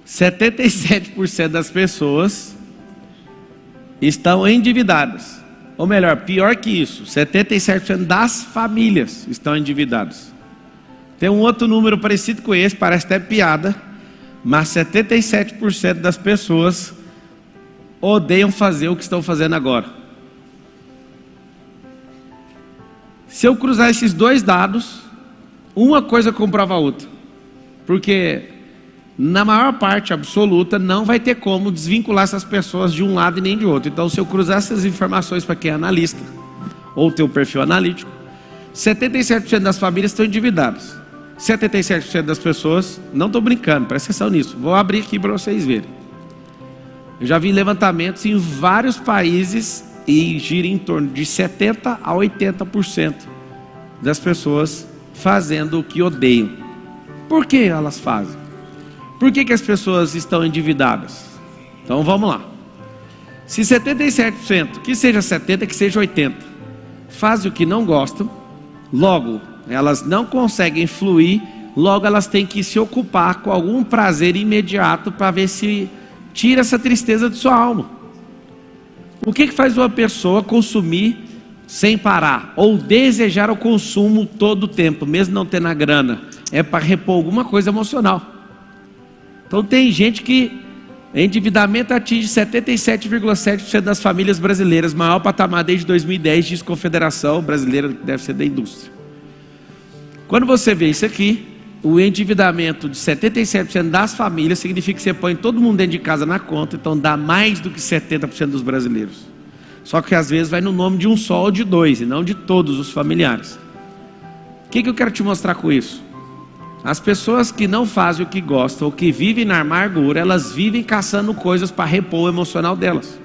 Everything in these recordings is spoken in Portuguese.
77% das pessoas estão endividadas. Ou melhor, pior que isso, 77% das famílias estão endividadas. Tem um outro número parecido com esse, parece até piada, mas 77% das pessoas odeiam fazer o que estão fazendo agora. Se eu cruzar esses dois dados, uma coisa comprova a outra. Porque na maior parte absoluta não vai ter como desvincular essas pessoas de um lado e nem de outro. Então, se eu cruzar essas informações para quem é analista ou tem o perfil analítico, 77% das famílias estão endividadas. 77% das pessoas, não estou brincando, presta atenção nisso, vou abrir aqui para vocês verem. Eu já vi levantamentos em vários países e gira em torno de 70% a 80% das pessoas fazendo o que odeiam. Por que elas fazem? Por que as pessoas estão endividadas? Então vamos lá. Se 77%, que seja 70%, que seja 80%, fazem o que não gostam, logo elas não conseguem fluir, logo elas têm que se ocupar com algum prazer imediato para ver se tira essa tristeza de sua alma. O que faz uma pessoa consumir sem parar, ou desejar o consumo todo o tempo, mesmo não tendo a grana? É para repor alguma coisa emocional. Então tem gente que endividamento atinge 77,7% das famílias brasileiras, maior patamar desde 2010, diz Confederação Brasileira, que deve ser da indústria. Quando você vê isso aqui, o endividamento de 77% das famílias significa que você põe todo mundo dentro de casa na conta, então dá mais do que 70% dos brasileiros. Só que às vezes vai no nome de um só ou de dois, e não de todos os familiares. O que eu quero te mostrar com isso? As pessoas que não fazem o que gostam, ou que vivem na amargura, elas vivem caçando coisas para repor o emocional delas.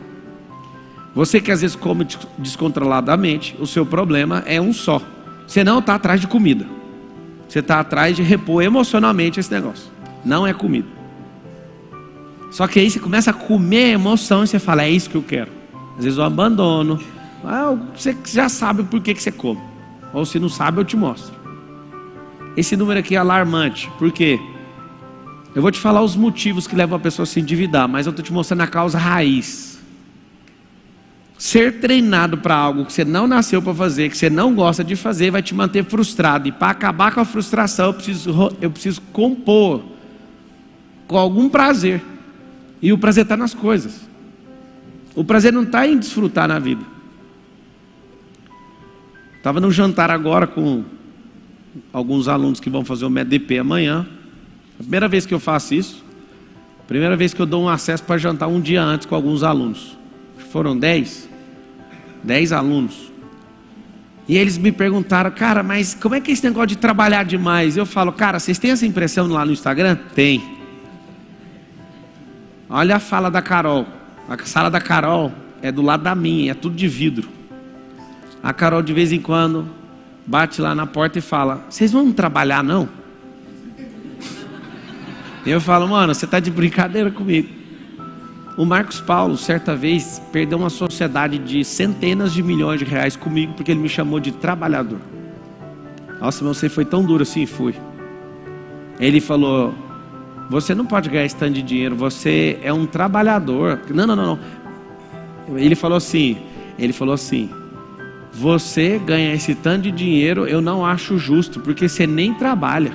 Você que às vezes come descontroladamente, o seu problema é um só. Você não está atrás de comida. Você está atrás de repor emocionalmente esse negócio. Não é comida. Só que aí você começa a comer a emoção e você fala, é isso que eu quero. Às vezes eu abandono. Você já sabe por que você come. Ou se não sabe, eu te mostro. Esse número aqui é alarmante. Por quê? Eu vou te falar os motivos que levam a pessoa a se endividar, mas eu estou te mostrando a causa raiz. Ser treinado para algo que você não nasceu para fazer, que você não gosta de fazer, vai te manter frustrado. E para acabar com a frustração, eu preciso compor com algum prazer. E o prazer está nas coisas. O prazer não está em desfrutar na vida. Estava num jantar agora com alguns alunos que vão fazer o MEDP amanhã. A primeira vez que eu faço isso. Primeira vez que eu dou um acesso para jantar um dia antes com alguns alunos. Foram 10 alunos. E eles me perguntaram, cara, mas como é que é esse negócio de trabalhar demais? Eu falo, cara, vocês têm essa impressão lá no Instagram? Tem. Olha a fala da Carol. A sala da Carol é do lado da minha, é tudo de vidro. A Carol de vez em quando bate lá na porta e fala, vocês vão trabalhar não? E eu falo, mano, você está de brincadeira comigo. O Marcos Paulo, certa vez, perdeu uma sociedade de centenas de milhões de reais comigo, porque ele me chamou de trabalhador. Nossa, mas você foi tão duro assim? Fui. Ele falou, você não pode ganhar esse tanto de dinheiro, você é um trabalhador. Não. Ele falou assim, você ganha esse tanto de dinheiro, eu não acho justo, porque você nem trabalha.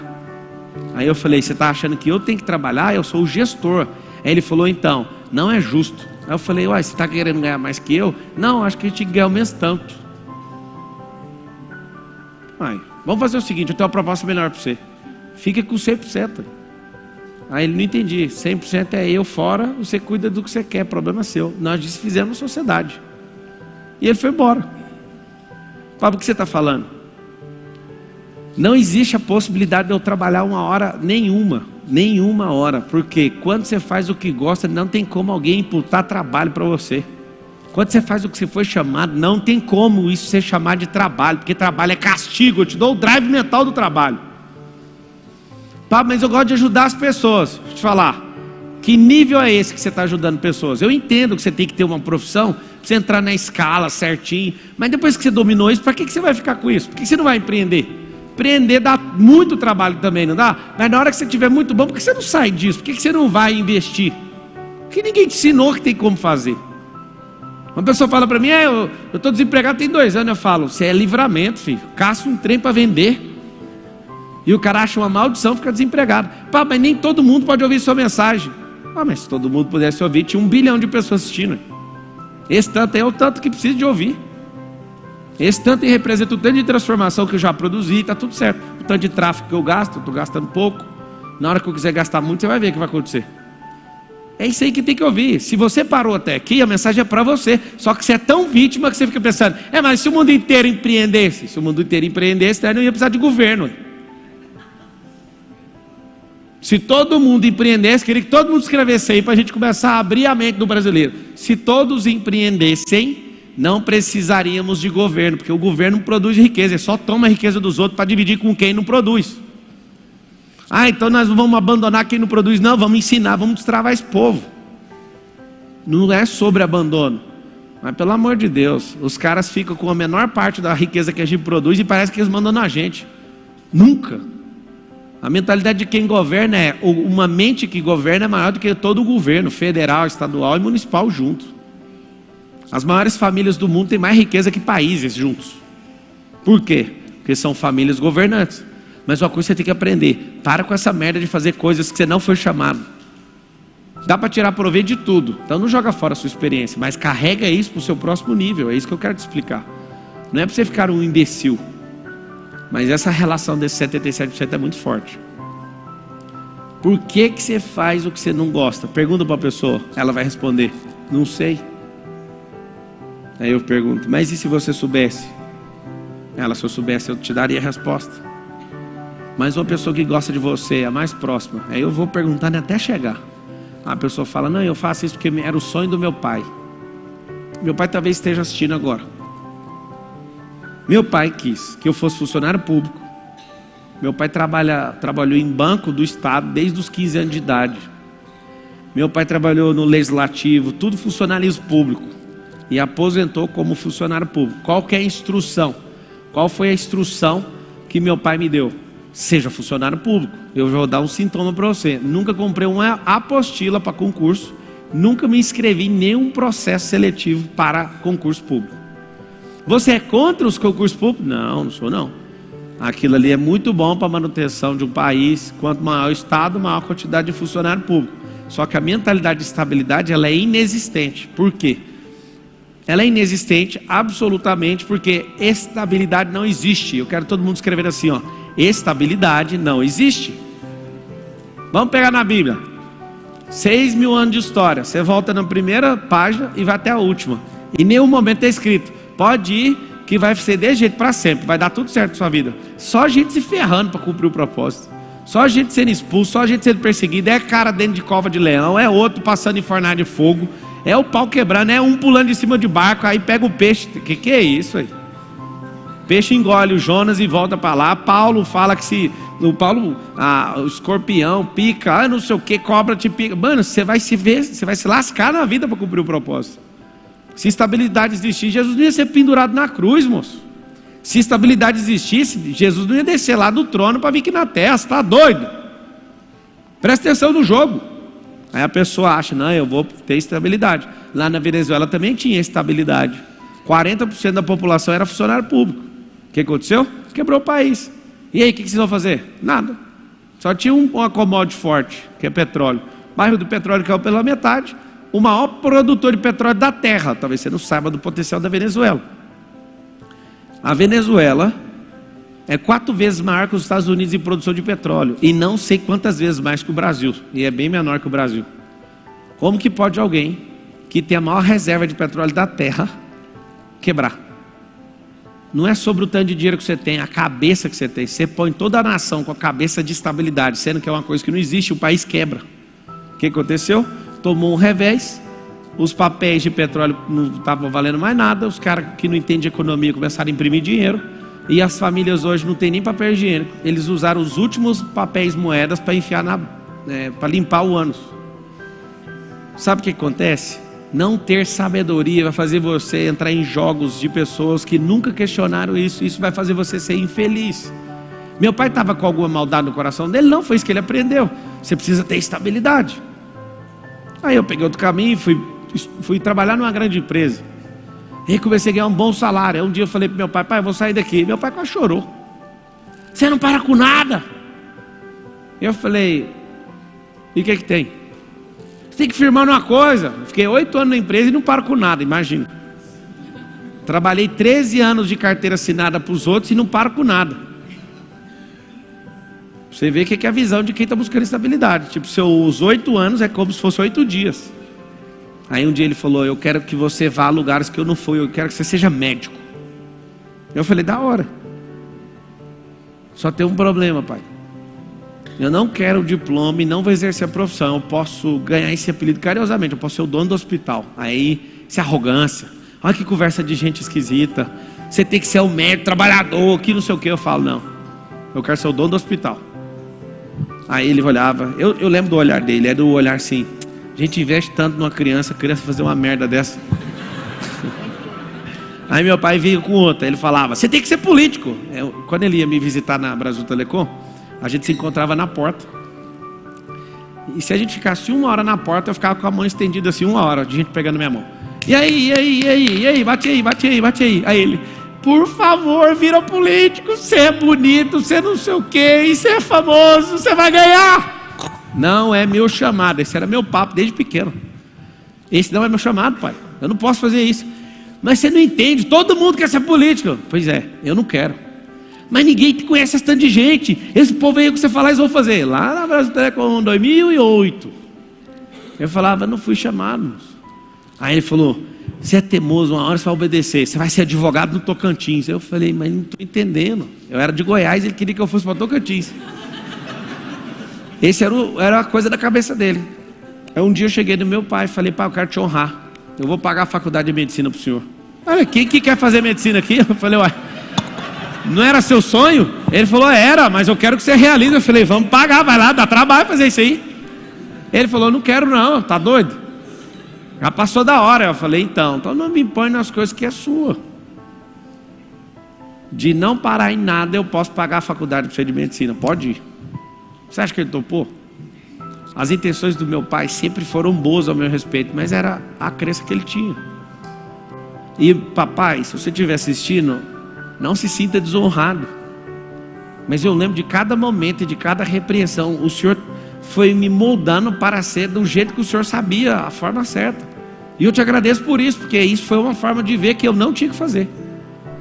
Aí eu falei, você está achando que eu tenho que trabalhar? Eu sou o gestor. Aí ele falou, então, não é justo. Aí eu falei, uai, você está querendo ganhar mais que eu? Não, acho que a gente ganha o mesmo tanto. Uai, vamos fazer o seguinte, eu tenho uma proposta melhor para você. Fica com 100%. Aí ele não entendi, 100% é eu fora, você cuida do que você quer, problema seu. Nós desfizemos a sociedade. E ele foi embora. Fala, o que você está falando? Não existe a possibilidade de eu trabalhar uma hora nenhuma hora, porque quando você faz o que gosta, não tem como alguém imputar trabalho para você. Quando você faz o que você foi chamado, não tem como isso ser chamado de trabalho, porque trabalho é castigo. Eu te dou o drive mental do trabalho. Pá, mas eu gosto de ajudar as pessoas. Deixa eu te falar, que nível é esse que você está ajudando pessoas? Eu entendo que você tem que ter uma profissão para você entrar na escala certinho, mas depois que você dominou isso, para que você vai ficar com isso? Por que você não vai empreender? Empreender dá muito trabalho também, não dá? Mas na hora que você tiver muito bom, por que você não sai disso? Por que você não vai investir? Porque ninguém te ensinou que tem como fazer. Uma pessoa fala para mim, eu estou desempregado tem 2 anos. Eu falo, você é livramento, filho. Caça um trem para vender. E o cara acha uma maldição, fica desempregado. Pá, mas nem todo mundo pode ouvir sua mensagem. Ah, mas se todo mundo pudesse ouvir, tinha 1 bilhão de pessoas assistindo. Esse tanto é o tanto que precisa de ouvir. Esse tanto representa o tanto de transformação que eu já produzi, está tudo certo. O tanto de tráfego que eu gasto, estou gastando pouco. Na hora que eu quiser gastar muito, você vai ver o que vai acontecer. É isso aí que tem que ouvir. Se você parou até aqui, a mensagem é para você. Só que você é tão vítima que você fica pensando, mas se o mundo inteiro empreendesse, daí não ia precisar de governo. Se todo mundo empreendesse, queria que todo mundo escrevesse aí para a gente começar a abrir a mente do brasileiro. Se todos empreendessem, não precisaríamos de governo, porque o governo não produz riqueza, ele só toma a riqueza dos outros para dividir com quem não produz. Então nós vamos abandonar quem não produz. Não, vamos ensinar, vamos destravar esse povo. Não é sobre abandono. Mas pelo amor de Deus, os caras ficam com a menor parte da riqueza que a gente produz e parece que eles mandam na gente. Nunca. A mentalidade de quem governa uma mente que governa é maior do que todo o governo, federal, estadual e municipal junto. As maiores famílias do mundo têm mais riqueza que países juntos. Por quê? Porque são famílias governantes. Mas uma coisa você tem que aprender, para com essa merda de fazer coisas que você não foi chamado. Dá para tirar proveito de tudo, então não joga fora a sua experiência, mas carrega isso para o seu próximo nível. É isso que eu quero te explicar. Não é para você ficar um imbecil, mas essa relação desse 77% é muito forte. Por que você faz o que você não gosta? Pergunta para a pessoa, ela vai responder, não sei. Aí eu pergunto, mas e se você soubesse? Ela, se eu soubesse, eu te daria a resposta. Mas uma pessoa que gosta de você, a mais próxima, aí eu vou perguntando até chegar. A pessoa fala, não, eu faço isso porque era o sonho do meu pai. Meu pai talvez esteja assistindo agora. Meu pai quis que eu fosse funcionário público. Meu pai trabalhou em banco do estado desde os 15 anos de idade. Meu pai trabalhou no legislativo, tudo funcionalismo público. E aposentou como funcionário público. Qual que é a instrução? Qual foi a instrução que meu pai me deu? Seja funcionário público. Eu vou dar um sintoma para você. Nunca comprei uma apostila para concurso. Nunca me inscrevi em nenhum processo seletivo para concurso público. Você é contra os concursos públicos? Não, não sou não. Aquilo ali é muito bom para a manutenção de um país. Quanto maior o estado, maior a quantidade de funcionário público. Só que a mentalidade de estabilidade, ela é inexistente. Por quê? Ela é inexistente absolutamente porque estabilidade não existe. Eu quero todo mundo escrever assim, estabilidade não existe. Vamos pegar na Bíblia 6.000 anos de história. Você volta na primeira página e vai até a última. Em nenhum momento está escrito, pode ir que vai ser desse jeito para sempre, vai dar tudo certo na sua vida. Só a gente se ferrando para cumprir o propósito. Só a gente sendo expulso, só a gente sendo perseguido. É cara dentro de cova de leão, é outro passando em fornalha de fogo, é o pau quebrando, é um pulando de cima de barco, aí pega o peixe. Que é isso aí? Peixe engole o Jonas e volta para lá. Paulo fala que se o escorpião pica, não sei o que, cobra te pica. Mano, você vai se lascar na vida para cumprir o propósito. Se estabilidade existir, Jesus não ia ser pendurado na cruz, moço. Se estabilidade existisse, Jesus não ia descer lá do trono para vir aqui na terra. Você está doido? Presta atenção no jogo. Aí a pessoa acha, não, eu vou ter estabilidade. Lá na Venezuela também tinha estabilidade. 40% da população era funcionário público. O que aconteceu? Quebrou o país. E aí, o que vocês vão fazer? Nada. Só tinha uma commodity forte, que é petróleo. O barril do petróleo caiu pela metade. O maior produtor de petróleo da terra. Talvez você não saiba do potencial da Venezuela. A Venezuela é 4 vezes maior que os Estados Unidos em produção de petróleo. E não sei quantas vezes mais que o Brasil. E é bem menor que o Brasil. Como que pode alguém que tem a maior reserva de petróleo da terra quebrar? Não é sobre o tanto de dinheiro que você tem, a cabeça que você tem. Você põe toda a nação com a cabeça de estabilidade, sendo que é uma coisa que não existe, o país quebra. O que aconteceu? Tomou um revés, os papéis de petróleo não estavam valendo mais nada, os caras que não entendem de economia começaram a imprimir dinheiro, e as famílias hoje não tem nem papel higiênico. Eles usaram os últimos papéis moedas para enfiar para limpar o ânus. Sabe o que acontece? Não ter sabedoria vai fazer você entrar em jogos de pessoas que nunca questionaram isso. Isso vai fazer você ser infeliz. Meu pai estava com alguma maldade no coração dele? Não, foi isso que ele aprendeu. Você precisa ter estabilidade. Aí eu peguei outro caminho e fui trabalhar numa grande empresa. E aí comecei a ganhar um bom salário. Aí um dia eu falei para meu pai: pai, eu vou sair daqui. Meu pai quase chorou. Você não para com nada. Eu falei: e o que tem? Você tem que firmar numa coisa. Fiquei 8 anos na empresa e não paro com nada, imagina. Trabalhei 13 anos de carteira assinada para os outros e não paro com nada. Você vê que é a visão de quem está buscando estabilidade. Tipo, os 8 anos é como se fosse 8 dias. Aí um dia ele falou: eu quero que você vá a lugares que eu não fui, eu quero que você seja médico. Eu falei: da hora. Só tem um problema, pai. Eu não quero o diploma e não vou exercer a profissão. Eu posso ganhar esse apelido carinhosamente, eu posso ser o dono do hospital. Aí, isso é arrogância. Olha que conversa de gente esquisita. Você tem que ser o médico, trabalhador, que não sei o que. Eu falo: não, eu quero ser o dono do hospital. Aí ele olhava, eu lembro do olhar dele, era o olhar assim: a gente investe tanto numa criança, a criança fazer uma merda dessa. Aí meu pai veio com outra, ele falava: você tem que ser político. Quando ele ia me visitar na Brasil Telecom, a gente se encontrava na porta. E se a gente ficasse 1 hora na porta, eu ficava com a mão estendida assim 1 hora, de gente pegando minha mão. E aí, bate aí. Aí ele: por favor, vira político, você é bonito, você não sei o que, e você é famoso, você vai ganhar. Não é meu chamado, esse era meu papo desde pequeno. Esse não é meu chamado, pai, eu não posso fazer isso. Mas você não entende, todo mundo quer ser político. Pois é, eu não quero. Mas ninguém te conhece esse tanto de gente. Esse povo aí que você falar, eles vão fazer. Lá na Brasil Telecom, 2008. Eu falava: não fui chamado. Aí ele falou: você é teimoso, uma hora você vai obedecer, você vai ser advogado no Tocantins. Eu falei: mas não estou entendendo. Eu era de Goiás, ele queria que eu fosse para Tocantins. Esse era a coisa da cabeça dele. Aí um dia eu cheguei no meu pai e falei: pai, eu quero te honrar. Eu vou pagar a faculdade de medicina para o senhor. Olha, quem que quer fazer medicina aqui? Eu falei: ué, não era seu sonho? Ele falou: era, mas eu quero que você realize. Eu falei: vamos pagar, vai lá, dá trabalho fazer isso aí. Ele falou: não quero não, tá doido? Já passou da hora. Eu falei: então não me impõe nas coisas que é sua. De não parar em nada, eu posso pagar a faculdade para você de medicina, pode ir. Você acha que ele topou? As intenções do meu pai sempre foram boas ao meu respeito, mas era a crença que ele tinha. E papai, se você estiver assistindo, não se sinta desonrado, mas eu lembro de cada momento e de cada repreensão. O Senhor foi me moldando para ser do jeito que o Senhor sabia, a forma certa. E eu te agradeço por isso, porque isso foi uma forma de ver que eu não tinha que fazer.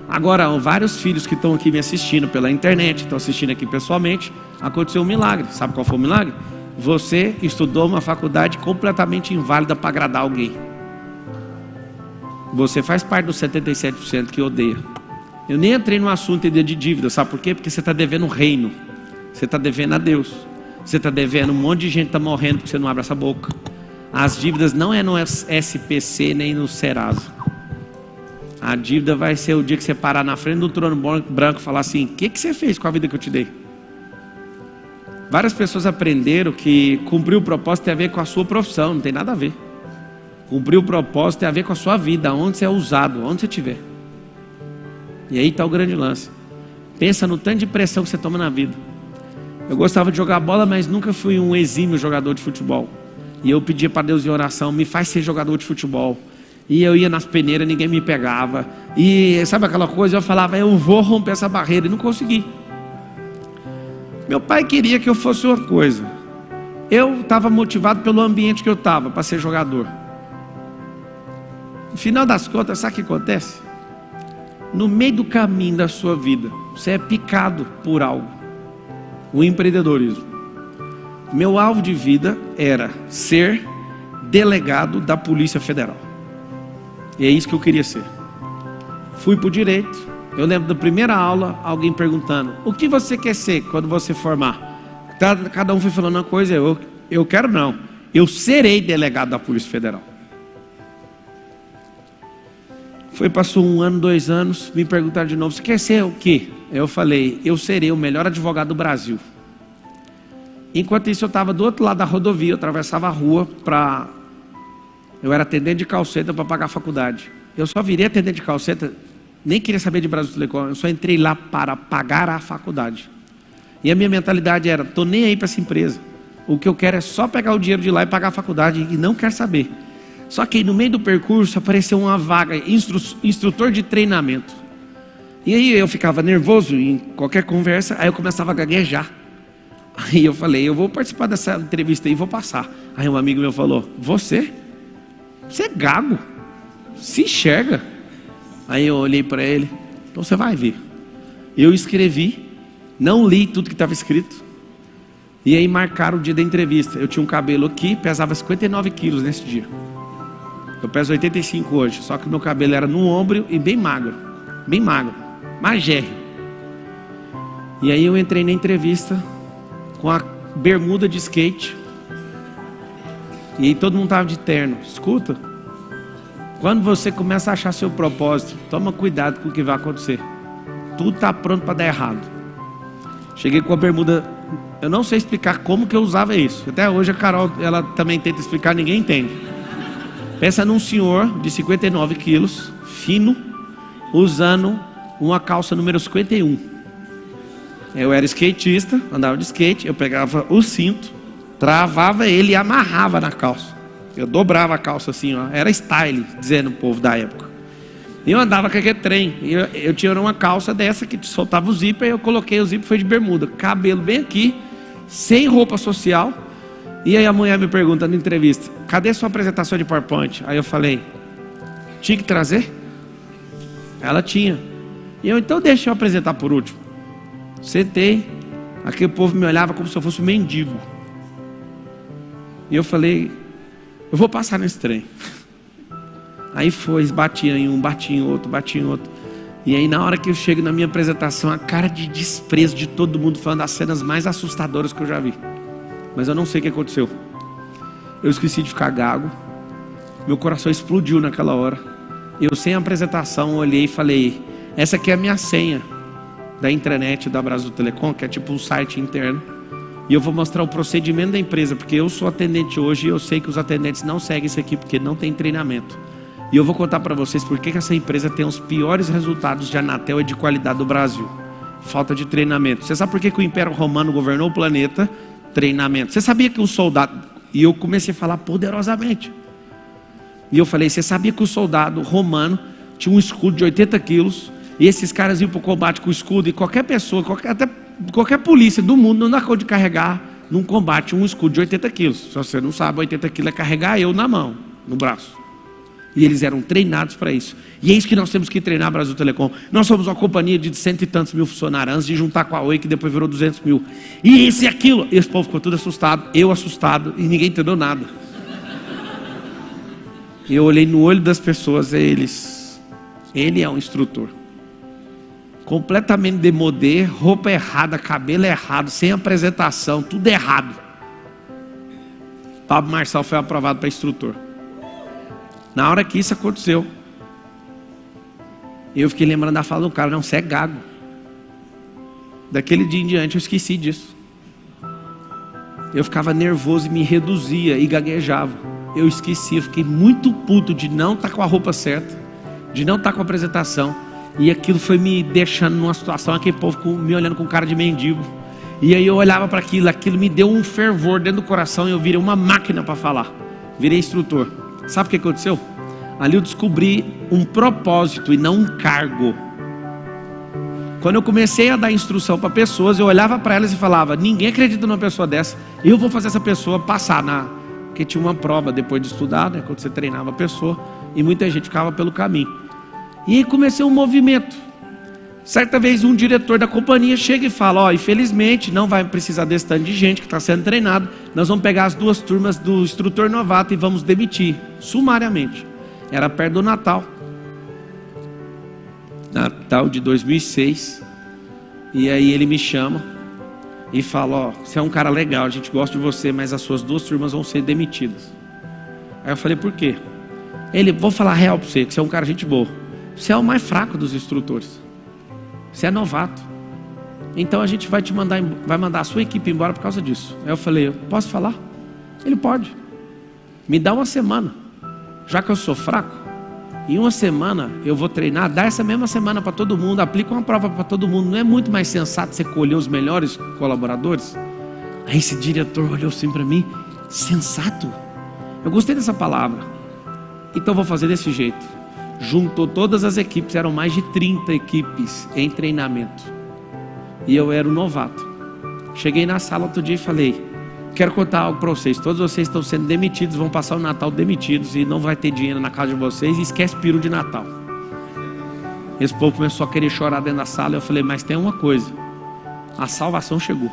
Agora, vários filhos que estão aqui me assistindo pela internet, estão assistindo aqui pessoalmente, aconteceu um milagre. Sabe qual foi o milagre? Você estudou uma faculdade completamente inválida para agradar alguém. Você faz parte dos 77% que odeia. Eu nem entrei no assunto de dívida, sabe por quê? Porque você está devendo o reino, você está devendo a Deus, você está devendo, um monte de gente está morrendo porque você não abre essa boca. As dívidas não é no SPC nem no Serasa. A dívida vai ser o dia que você parar na frente do trono branco e falar assim: o que você fez com a vida que eu te dei? Várias pessoas aprenderam que cumprir o propósito tem a ver com a sua profissão, não tem nada a ver. Cumprir o propósito tem a ver com a sua vida, onde você é usado, onde você estiver. E aí está o grande lance. Pensa no tanto de pressão que você toma na vida. Eu gostava de jogar bola, mas nunca fui um exímio jogador de futebol. E eu pedia para Deus em oração: me faz ser jogador de futebol. E eu ia nas peneiras, ninguém me pegava. E sabe aquela coisa? Eu falava: eu vou romper essa barreira, e não consegui. Meu pai queria que eu fosse uma coisa. Eu estava motivado pelo ambiente que eu estava para ser jogador. No final das contas, sabe o que acontece? No meio do caminho da sua vida, você é picado por algo. O empreendedorismo. Meu alvo de vida era ser delegado da Polícia Federal. E é isso que eu queria ser. Fui para o direito. Eu lembro da primeira aula, alguém perguntando: o que você quer ser quando você formar? Cada um foi falando uma coisa. Eu quero não, eu serei delegado da Polícia Federal. Passou 1 ano, 2 anos, me perguntaram de novo: você quer ser o quê? Eu falei: eu serei o melhor advogado do Brasil. Enquanto isso, eu estava do outro lado da rodovia, eu atravessava a rua eu era atendente de call-center para pagar a faculdade. Eu só virei atendente de call-center, nem queria saber de Brasil Telecom, eu só entrei lá para pagar a faculdade. E a minha mentalidade era, tô nem aí para essa empresa. O que eu quero é só pegar o dinheiro de lá e pagar a faculdade, e não quero saber. Só que aí, no meio do percurso apareceu uma vaga, instrutor de treinamento. E aí eu ficava nervoso em qualquer conversa, aí eu começava a gaguejar. Aí eu falei, eu vou participar dessa entrevista aí, vou passar. Aí um amigo meu falou, você é gago, se enxerga. Aí eu olhei para ele, então você vai ver. Eu escrevi, não li tudo que estava escrito. E aí marcaram o dia da entrevista. Eu tinha um cabelo aqui, pesava 59 quilos nesse dia. Eu peso 85 hoje, só que meu cabelo era no ombro e bem magro, magérrimo. E aí eu entrei na entrevista com a bermuda de skate. E aí todo mundo estava de terno. Escuta, quando você começa a achar seu propósito, toma cuidado com o que vai acontecer. Tudo está pronto para dar errado. Cheguei com a bermuda, eu não sei explicar como que eu usava isso. Até hoje a Carol, ela também tenta explicar, ninguém entende. Pensa num senhor de 59 quilos, fino, usando uma calça número 51. Eu era skatista, andava de skate, eu pegava o cinto, travava ele e amarrava na calça. Eu dobrava a calça assim, ó, era style, dizendo o povo da época. E eu andava com aquele trem, eu tinha uma calça dessa que soltava o zíper, eu coloquei o zíper, foi de bermuda, cabelo bem aqui, sem roupa social. E aí a mulher me pergunta na entrevista, cadê sua apresentação de PowerPoint? Aí eu falei, tinha que trazer? Ela tinha. E eu, então deixa eu apresentar por último. Sentei, aquele povo me olhava como se eu fosse um mendigo. E eu falei, eu vou passar nesse trem. Aí foi, batia em um, batia em outro, batia em outro. E aí na hora que eu chego na minha apresentação, a cara de desprezo de todo mundo, foi uma das cenas mais assustadoras que eu já vi. Mas eu não sei o que aconteceu. Eu esqueci de ficar gago. Meu coração explodiu naquela hora. Eu sem apresentação olhei e falei, essa aqui é a minha senha da intranet da Brasil Telecom, que é tipo um site interno. E eu vou mostrar o procedimento da empresa, porque eu sou atendente hoje e eu sei que os atendentes não seguem isso aqui porque não tem treinamento. E eu vou contar para vocês por que essa empresa tem os piores resultados de Anatel e de qualidade do Brasil. Falta de treinamento. Você sabe por que o Império Romano governou o planeta? Treinamento. Você sabia que o soldado... E eu comecei a falar poderosamente. E eu falei, você sabia que o soldado romano tinha um escudo de 80 quilos, e esses caras iam para o combate com o escudo, e qualquer pessoa, até qualquer polícia do mundo não dá conta de carregar num combate um escudo de 80 quilos. Se você não sabe, 80 quilos é carregar eu na mão, no braço. E eles eram treinados para isso. E é isso que nós temos que treinar, Brasil Telecom. Nós somos uma companhia de 100 e tantos mil funcionários, antes de juntar com a Oi, que depois virou 200 mil. E isso e aquilo. E esse povo ficou tudo assustado, eu assustado, e ninguém entendeu nada. E eu olhei no olho das pessoas, ele é um instrutor. Completamente demodê, roupa errada, cabelo errado, sem apresentação, tudo errado. Pablo Marçal foi aprovado para instrutor. Na hora que isso aconteceu, eu fiquei lembrando da fala do cara, não, você é gago. Daquele dia em diante eu esqueci disso. Eu ficava nervoso e me reduzia e gaguejava. Eu esqueci, eu fiquei muito puto de não estar com a roupa certa, de não estar com a apresentação. E aquilo foi me deixando numa situação, aquele povo me olhando com cara de mendigo. E aí eu olhava para aquilo me deu um fervor dentro do coração e eu virei uma máquina para falar. Virei instrutor. Sabe o que aconteceu? Ali eu descobri um propósito e não um cargo. Quando eu comecei a dar instrução para pessoas, eu olhava para elas e falava, ninguém acredita numa pessoa dessa, eu vou fazer essa pessoa passar porque tinha uma prova depois de estudar, né? Quando você treinava a pessoa, e muita gente ficava pelo caminho. E aí comecei um movimento. Certa vez um diretor da companhia chega e fala, infelizmente não vai precisar desse tanto de gente que está sendo treinado, nós vamos pegar as 2 turmas do instrutor novato e vamos demitir, sumariamente. Era perto do Natal de 2006, e aí ele me chama e fala, você é um cara legal, a gente gosta de você, mas as suas 2 turmas vão ser demitidas. Aí eu falei, por quê? Ele, vou falar real para você, que você é um cara gente boa, você é o mais fraco dos instrutores. Você é novato. Então a gente vai mandar a sua equipe embora por causa disso. Aí eu falei, posso falar? Ele pode. Me dá uma semana. Já que eu sou fraco, em uma semana eu vou treinar, dar essa mesma semana para todo mundo, aplica uma prova para todo mundo. Não é muito mais sensato você colher os melhores colaboradores? Aí esse diretor olhou assim para mim, sensato? Eu gostei dessa palavra. Então vou fazer desse jeito. Juntou todas as equipes, eram mais de 30 equipes em treinamento. E eu era um novato. Cheguei na sala outro dia e falei: quero contar algo para vocês. Todos vocês estão sendo demitidos, vão passar o Natal demitidos e não vai ter dinheiro na casa de vocês, e esquece peru de Natal. Esse povo começou a querer chorar dentro da sala. Eu falei: mas tem uma coisa, a salvação chegou.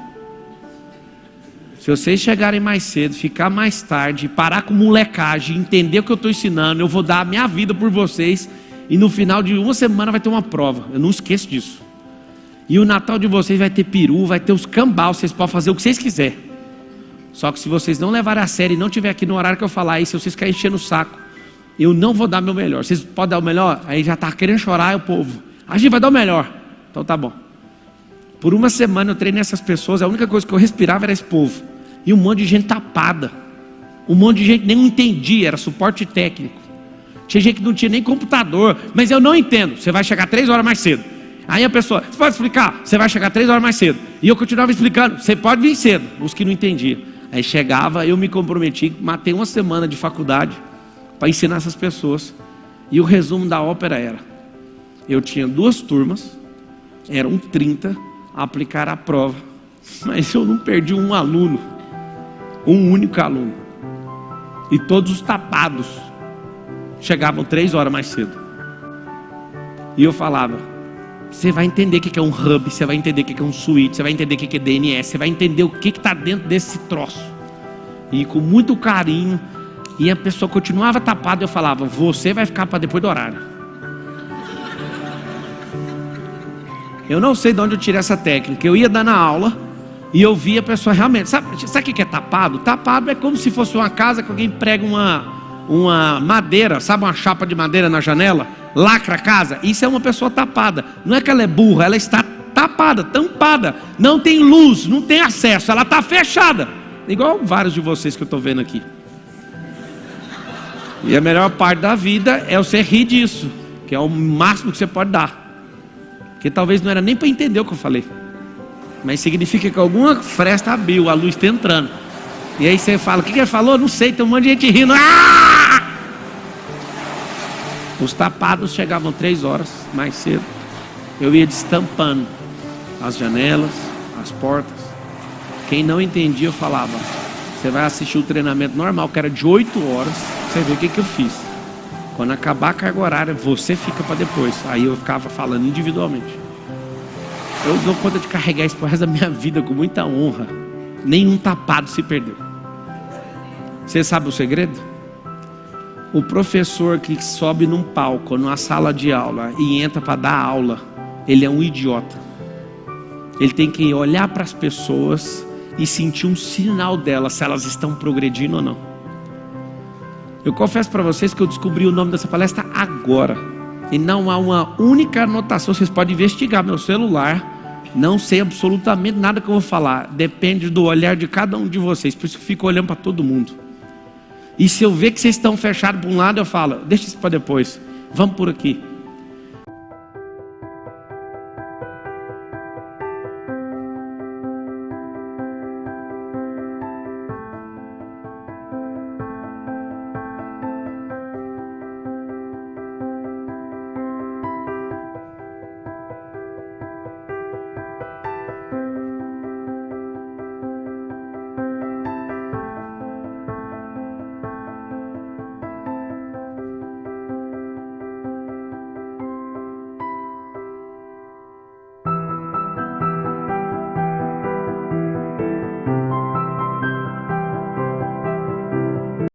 Se vocês chegarem mais cedo, ficar mais tarde, parar com molecagem, entender o que eu estou ensinando, eu vou dar a minha vida por vocês, e no final de uma semana vai ter uma prova. Eu não esqueço disso. E o Natal de vocês vai ter peru, vai ter os cambal, vocês podem fazer o que vocês quiserem. Só que se vocês não levarem a sério e não estiver aqui no horário que eu falar, aí se vocês ficarem enchendo o saco, eu não vou dar meu melhor. Vocês podem dar o melhor? Aí já está querendo chorar, o povo: a gente vai dar o melhor. Então tá bom. Por uma semana eu treinei essas pessoas, a única coisa que eu respirava era esse povo. E um monte de gente tapada. Um monte de gente que nem entendia, era suporte técnico. Tinha gente que não tinha nem computador. Mas eu não entendo. Você vai chegar 3 horas mais cedo. Aí a pessoa: você pode explicar? Você vai chegar 3 horas mais cedo. E eu continuava explicando: você pode vir cedo. Os que não entendiam. Aí chegava, eu me comprometi, matei uma semana de faculdade para ensinar essas pessoas. E o resumo da ópera era: eu tinha 2 turmas, eram 30 a aplicar a prova, mas eu não perdi um aluno, um único aluno. E todos os tapados chegavam 3 horas mais cedo. E eu falava: você vai entender o que é um hub, você vai entender o que é um switch, você vai entender o que é DNS, você vai entender o que está dentro desse troço. E com muito carinho. E a pessoa continuava tapada. Eu falava: você vai ficar para depois do horário. Eu não sei de onde eu tirei essa técnica. Eu ia dar na aula e eu via a pessoa realmente. Sabe o que é tapado? Tapado é como se fosse uma casa que alguém prega uma madeira, sabe, uma chapa de madeira na janela, lacra a casa. Isso é uma pessoa tapada. Não é que ela é burra, ela está tapada, tampada. Não tem luz, não tem acesso, ela está fechada. Igual vários de vocês que eu estou vendo aqui. E a melhor parte da vida é você rir disso, que é o máximo que você pode dar. Porque talvez não era nem para entender o que eu falei, mas significa que alguma fresta abriu, a luz está entrando. E aí você fala: o que ele falou? Não sei, tem um monte de gente rindo. Ah! Os tapados chegavam 3 horas mais cedo. Eu ia destampando as janelas, as portas. Quem não entendia, eu falava: você vai assistir o treinamento normal, que era de 8 horas. Você vê o que eu fiz. Quando acabar a carga horária, você fica para depois. Aí eu ficava falando individualmente. Eu dou conta de carregar isso pro resto da minha vida com muita honra. Nenhum tapado se perdeu. Você sabe o segredo? O professor que sobe num palco, numa sala de aula e entra para dar aula, ele é um idiota. Ele tem que olhar para as pessoas e sentir um sinal delas, se elas estão progredindo ou não. Eu confesso para vocês que eu descobri o nome dessa palestra agora. E não há uma única anotação. Vocês podem investigar meu celular. Não sei absolutamente nada que eu vou falar. Depende do olhar de cada um de vocês. Por isso que eu fico olhando para todo mundo. E se eu ver que vocês estão fechados para um lado, eu falo: deixa isso para depois. Vamos por aqui.